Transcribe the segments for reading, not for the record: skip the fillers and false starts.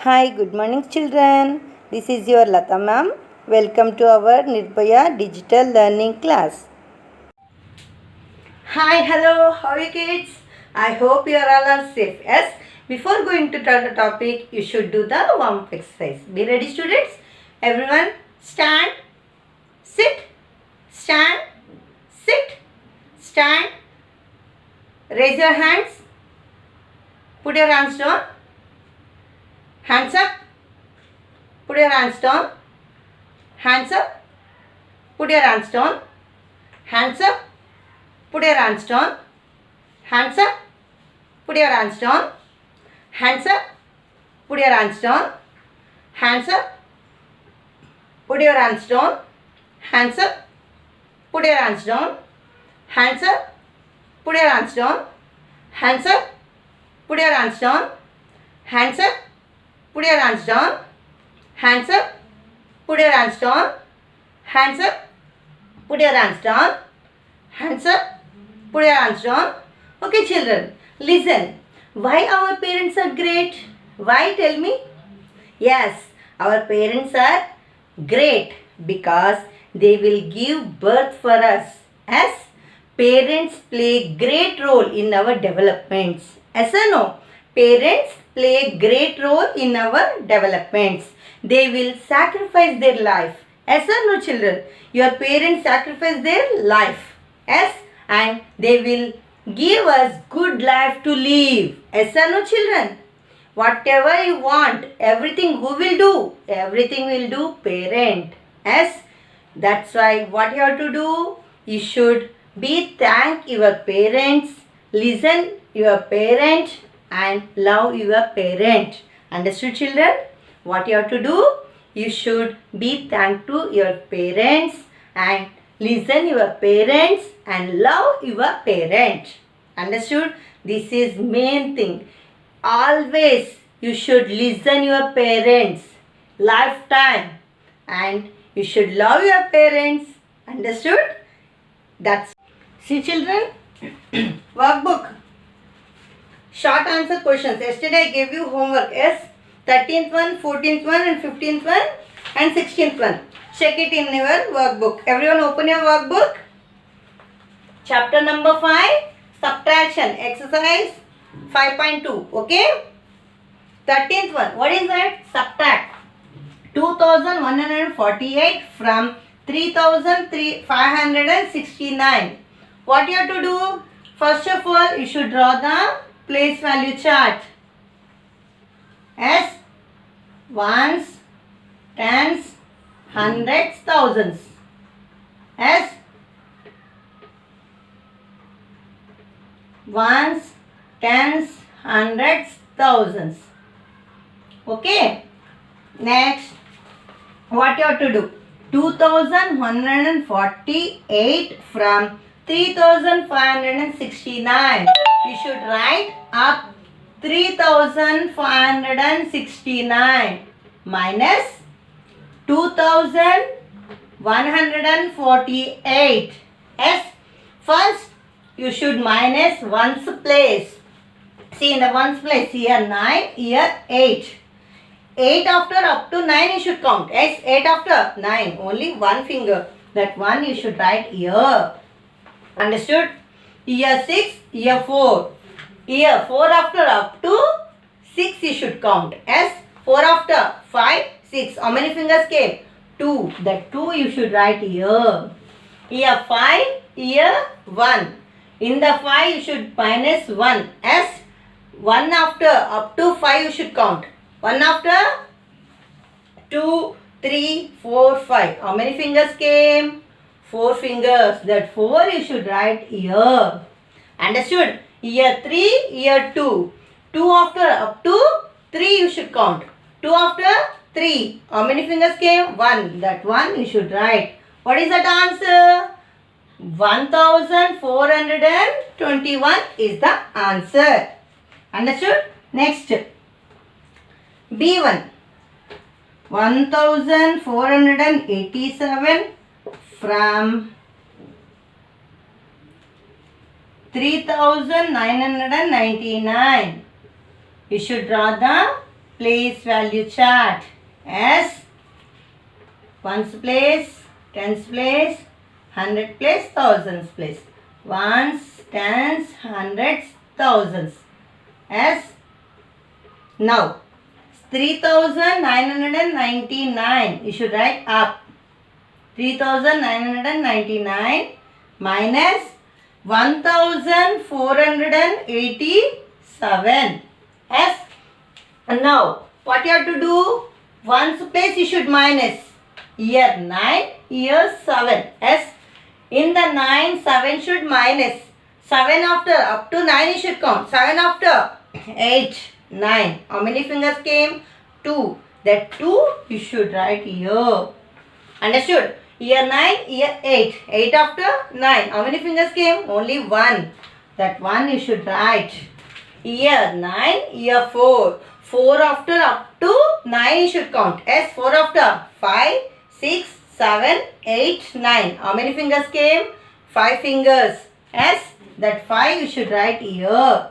Hi, good morning children. This is your Lata ma'am. Welcome to our Nirbhaya Digital Learning class. Hi, hello, how are you kids? I hope you are all safe. Yes, before going to the topic, you should do the warm-up exercise. Be ready students? Everyone stand, sit, stand, sit, stand. Raise your hands. Put your hands down. Hands up. Put your hands down. Hands up. Put your hands down. Hands up. Put your hands down. Hands up. Put your hands down. Hands up. Put your hands down. Hands up. Put your hands down. Hands up. Put your hands down. Hands up. Put your hands down. Hands up. Put your hands down. Hands up. Put your hands down. Hands up. Put your hands down. Hands up. Put your hands down. Hands up. Put your hands down. Okay children, listen. Why our parents are great? Why, tell me? Yes, our parents are great because they will give birth for us. As parents play great role in our developments. Yes or no? Parents play great role in our developments. They will sacrifice their life. Yes or no children? Your parents sacrifice their life. Yes, and they will give us good life to live. Yes or no children? Whatever you want, everything who will do? Everything will do parent. Yes, that's why what you have to do? You should be thank your parents, listen your parent and love your parent. Understood children? What you have to do? You should be thank to your parents and listen your parents and love your parent. Understood? This is main thing. Always you should listen your parents lifetime and you should love your parents. Understood? That's see children. Workbook. Short answer questions. Yesterday I gave you homework. Yes. 13th one, 14th one and 15th one and 16th one. Check it in your workbook. Everyone open your workbook. Chapter number 5. Subtraction. Exercise 5.2. Okay. 13th one. What is that? Subtract. 2148 from 3569. What you have to do? First of all, you should draw the place value chart. As ones, tens, hundreds, thousands. As ones, tens, hundreds, thousands. Okay. Next, what you have to do? 2148 from 3569. You should write up 3569 minus 2148. Yes. First, you should minus ones place. See in the ones place here 9, here 8. 8 after up to 9 you should count. Yes, 8 after 9. Only one finger. That one you should write here. Understood? Here 6, here 4. Here 4 after up to 6 you should count. Yes, 4 after 5, 6. How many fingers came? 2. That 2 you should write here. Here 5, here 1. In the 5 you should minus 1. Yes, 1 after up to 5 you should count. 1 after 2, 3, 4, 5. How many fingers came? 4 fingers. That 4 you should write here. Understood? Here 3, here 2. 2 after up to 3 you should count. 2 after 3. How many fingers came? 1. That 1 you should write. What is that answer? 1421 is the answer. Understood? Next. B1. 1487 from 3999. You should draw the place value chart as ones place, tens place, hundred place, thousands place. Ones, tens, hundreds, thousands. As now 3999. You should write up. 3999 minus 1487. As now what you have to do? Ones place you should minus. Here 9, here 7. As in the 9, 7 should minus. 7 after, up to 9 you should count. 7 after, 8, 9. How many fingers came? 2. That 2 you should write here. Understood? Here 9, here 8. 8 after 9. How many fingers came? Only 1. That 1 you should write. Here 9, here 4. 4 after up to 9 you should count. As 4 after 5, 6, 7, 8, 9. How many fingers came? 5 fingers. As that 5 you should write here.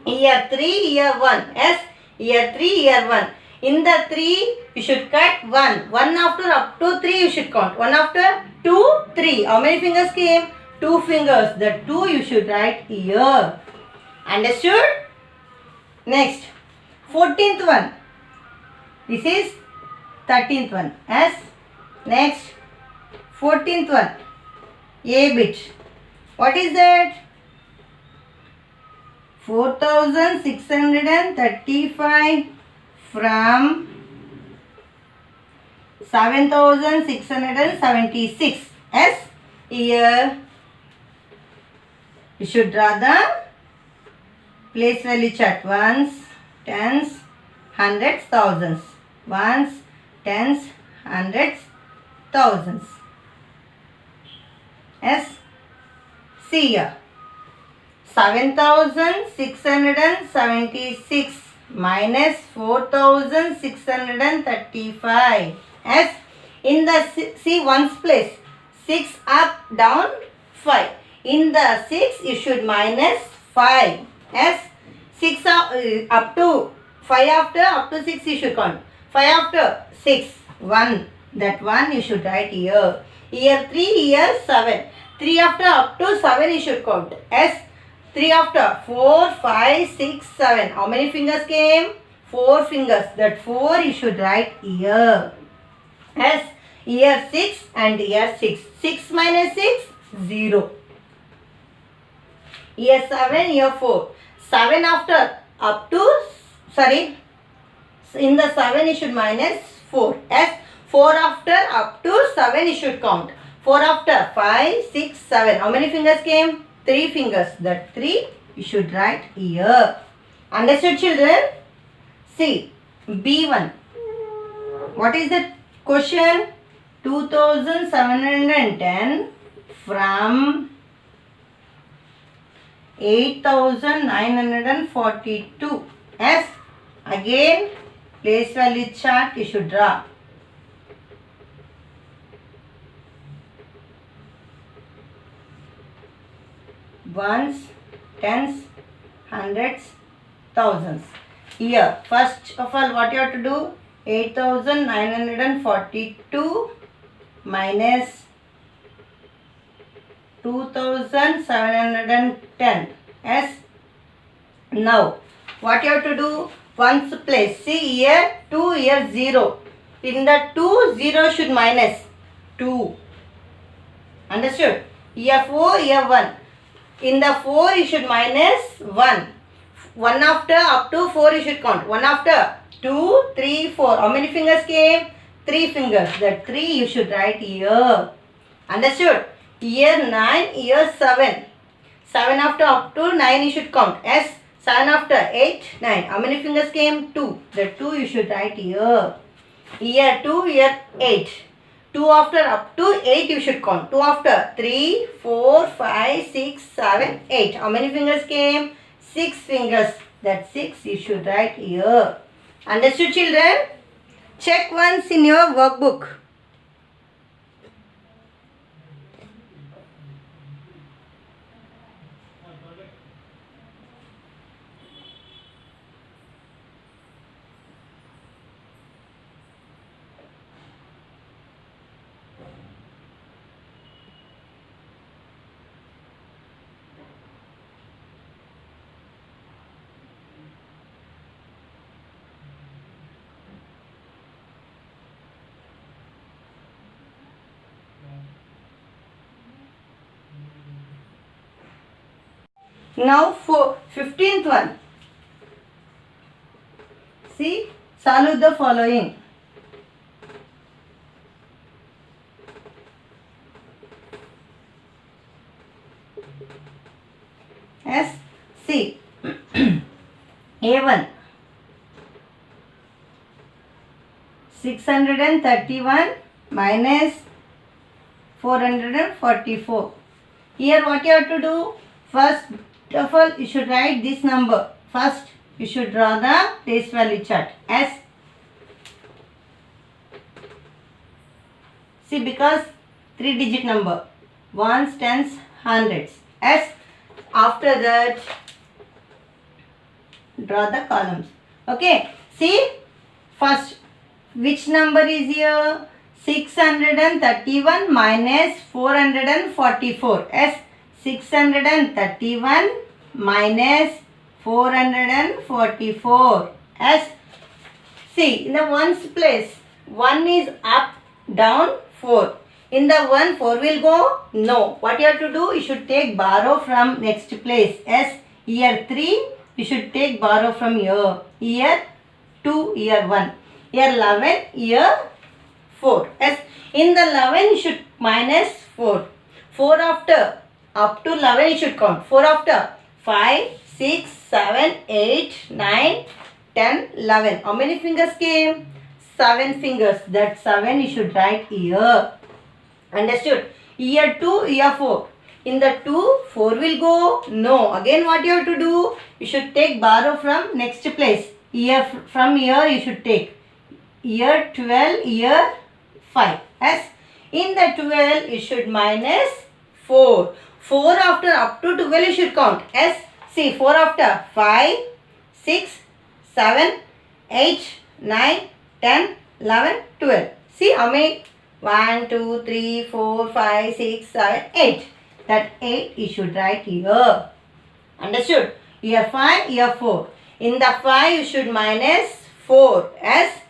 Here 3, here 1. As here 3, here 1. In the 3 you should cut 1. 1 after up to 3 you should count. 1 after 2, 3. How many fingers came? 2 fingers. The 2 you should write here. Understood? Next, 14th one. This is 13th one. As next, 14th one. A bit. What is that? 4635 from 7676. As here you should draw the place value chart. Ones, tens, hundreds, thousands. Ones, tens, hundreds, thousands. As see here 7676 minus 4635. As in the see ones place 6 up down 5. In the 6 you should minus 5. As 6 up to 5 after up to 6 you should count. 5 after 6 1. That 1 you should write here. Here 3, here 7. 3 after up to 7 you should count. As 3 after 4, 5, 6, 7. How many fingers came? 4 fingers. That 4 you should write here. As here 6 and here 6. 6 minus 6, 0. Here 7, here 4. 7 after up to, sorry, in the 7 you should minus 4. As 4 after up to 7 you should count. 4 after 5, 6, 7. How many fingers came? 3 fingers. That 3 you should write here. Understood, children? See, B1. What is the question? 2710 from 8942. As again place value chart you should draw. Ones, tens, hundreds, thousands. Here first of all what you have to do? 8942 minus 2710. As now what you have to do? Ones place. See here 2, here 0. In the 2, 0 should minus 2. Understood? Here 4, here 1. In the 4 you should minus 1. 1 after up to 4 you should count. 1 after 2, 3, 4. How many fingers came? 3 fingers. That 3 you should write here. Understood? Here 9, here 7. 7 after up to 9 you should count. As 7 after 8, 9. How many fingers came? 2. The 2 you should write here. Here 2, here 8. 2 after up to 8 you should count. 2 after 3, 4, 5, 6, 7, 8. How many fingers came? 6 fingers. That 6 you should write here. Understood, children? Check once in your workbook. Now for 15th one. See, solve the following. Yes, see. A1 631 minus 444. Here what you have to do? First of all, you should write this number. First, you should draw the place value chart. S. See, because 3-digit number. Ones, tens, hundreds. S. After that, draw the columns. Okay. See, first, which number is here? 631 minus 444. S. 631 minus 444. S. See, in the ones place, 1 is up, down, 4. In the 1, 4 will go? No. What you have to do? You should take borrow from next place. S. Here 3, you should take borrow from here. Here 2, here 1. Here 11, here 4. S. In the 11, you should minus 4. 4 after, up to 11 you should count. 4 after, 5, 6, 7, 8, 9, 10, 11. How many fingers came? 7 fingers. That 7 you should write here. Understood? Here 2, here 4. In the 2, 4 will go? No. Again what you have to do? You should take borrow from next place. Here, from here you should take. Here 12, here 5. Yes. In the 12 you should minus 4. 4 after up to 12 you should count. Yes. See, 4 after 5, 6, 7, 8, 9, 10, 11, 12. See how many? 1, 2, 3, 4, 5, 6, 7, 8. That 8 you should write here. Understood? Here 5, here 4. In the 5 you should minus 4. As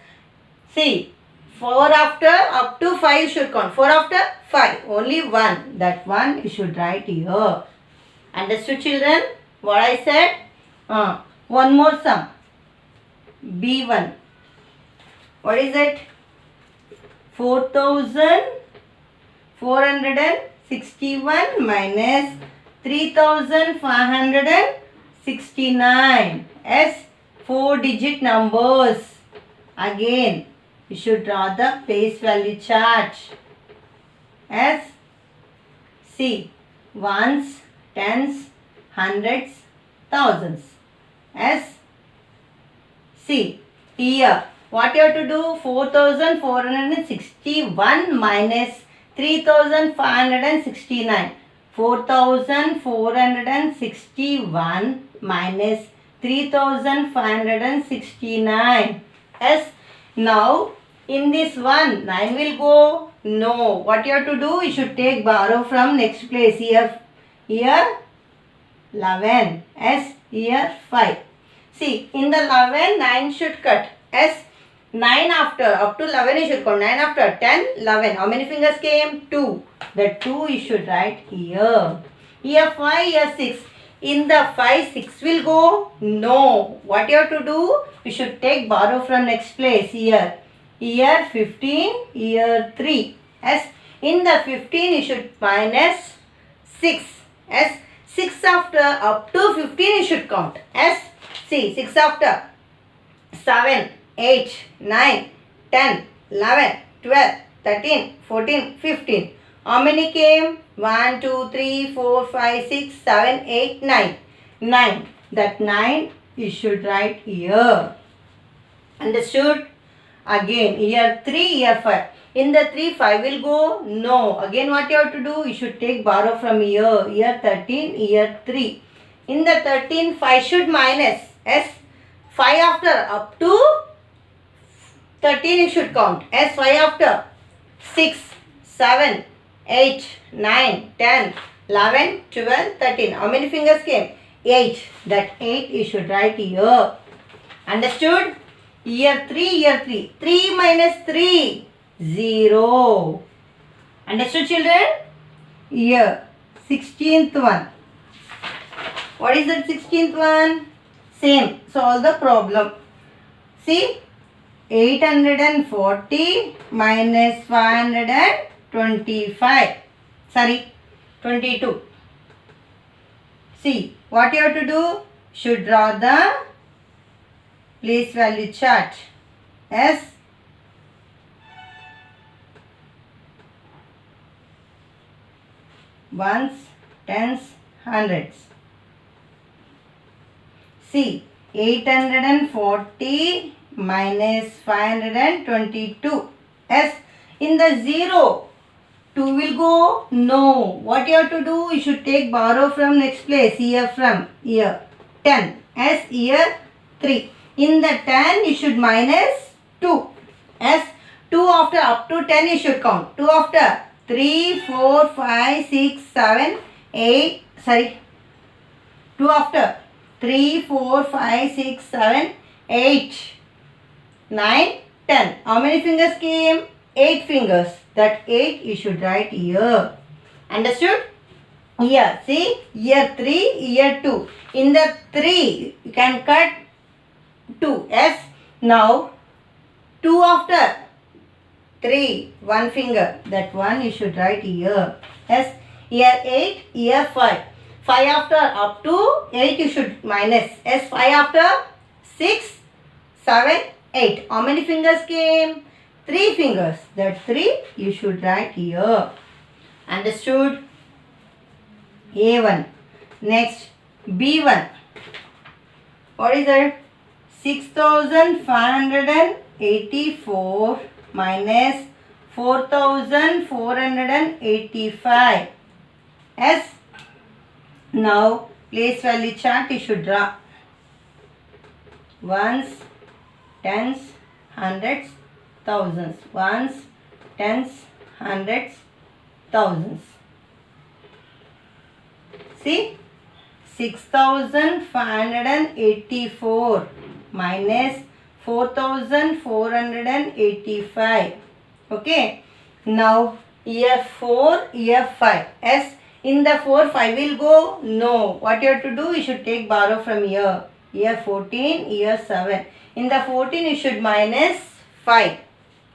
see, 4 after up to 5 you should count. 4 after 5. Only 1. That 1 you should write here. Understood, children? What I said? One more sum. B1. What is it? 4,461 minus 3,569. As 4-digit numbers. Again, you should draw the place value chart. As see, ones, tens, hundreds, thousands. As see, here what you have to do? 4,461 minus 3,569. 4,461 minus 3,569. Yes. Now, in this one, 9 will go? No. What you have to do? You should take borrow from next place. Here 11. Yes. Here 5. See, in the 11, 9 should cut. Yes. 9 after, up to 11 you should count. 9 after, 10, 11. How many fingers came? 2. The 2 you should write here. Here 5, here 6. In the 5, 6 will go? No. What you have to do? You should take borrow from next place. Here 15, here 3. Yes. In the 15 you should minus 6. Yes. 6 after, up to 15 you should count. Yes. See, 6 after, 7, 8, 9, 10, 11, 12, 13, 14, 15. How many came? 1, 2, 3, 4, 5, 6, 7, 8, 9. 9. That 9 you should write here. Understood? Again, here 3, here 5. In the 3, 5 will go? No. Again what you have to do? You should take borrow from here. Here 13, here 3. In the 13, 5 should minus. Yes. 5 after, up to 13 you should count. As 5 after, 6, 7, 8, 9, 10, 11, 12, 13. How many fingers came? 8. That 8 you should write here. Understood? Here 3, here 3. 3 minus 3, 0. Understood, children? Here, 16th one. What is that 16th one? Same. Solve the problem. See, 840 minus 525. Sorry, 22. See, what you have to do? Should draw the place value chart. Yes. Ones, tens, hundreds. See, 840 minus 522. Yes, in the 0, 2 will go? No. What you have to do? You should take borrow from next place. Here from here. 10. As here 3. In the 10, you should minus 2. As 2 after up to 10, you should count. 2 after 3, 4, 5, 6, 7, 8. Sorry. 2 after 3, 4, 5, 6, 7, 8, 9, 10. How many fingers came? 8 fingers. That 8 you should write here. Understood? Here. See? Here 3, here 2. In the 3, you can cut 2. Yes. Now, 2 after 3, 1 finger. That 1 you should write here. Yes. Here 8, here 5. 5 after up to 8 you should minus. Yes. 5 after 6, 7, 8. How many fingers came? 3 fingers. That 3 you should write here. Understood? A1. Next, B1. What is that? 6584 minus 4485. Yes. Now, place value chart you should draw. Ones, tens, hundreds, thousands. Ones, tens, hundreds, thousands. See, 6584 minus 4485. Okay. Now, here 4, here 5. Yes. In the 4, 5 will go? No. What you have to do? You should take borrow from here. Here 14, here 7. In the 14, you should minus 5.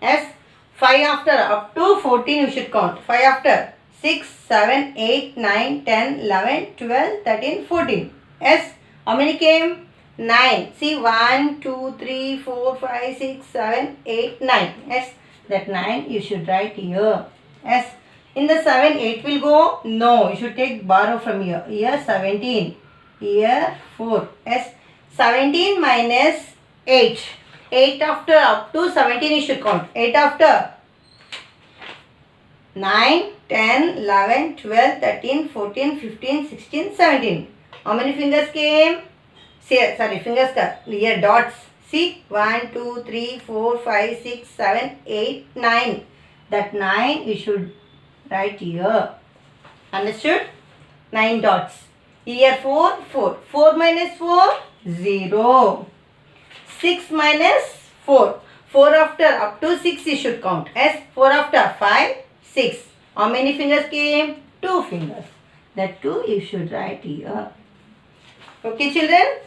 Yes. 5 after up to 14 you should count. 5 after 6, 7, 8, 9, 10, 11, 12, 13, 14. Yes. How many came? 9. See, 1, 2, 3, 4, 5, 6, 7, 8, 9. Yes. That 9 you should write here. Yes. In the 7, 8 will go? No. You should take borrow from here. Here 17. Here 4. Yes. 17 minus 8. 8 after up to 17 you should count. 8 after 9, 10, 11, 12, 13, 14, 15, 16, 17. How many fingers came? Sorry, fingers cut. Here dots. See, 1, 2, 3, 4, 5, 6, 7, 8, 9. That 9 you should write here. Understood? 9 dots. Here 4, 4. 4 minus 4, 0. 6 minus 4. 4 after up to 6 you should count. As 4 after 5, 6. How many fingers came? 2 fingers. That 2 you should write here. Okay, children?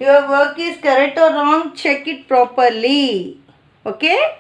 Your work is correct or wrong? Check it properly. Okay?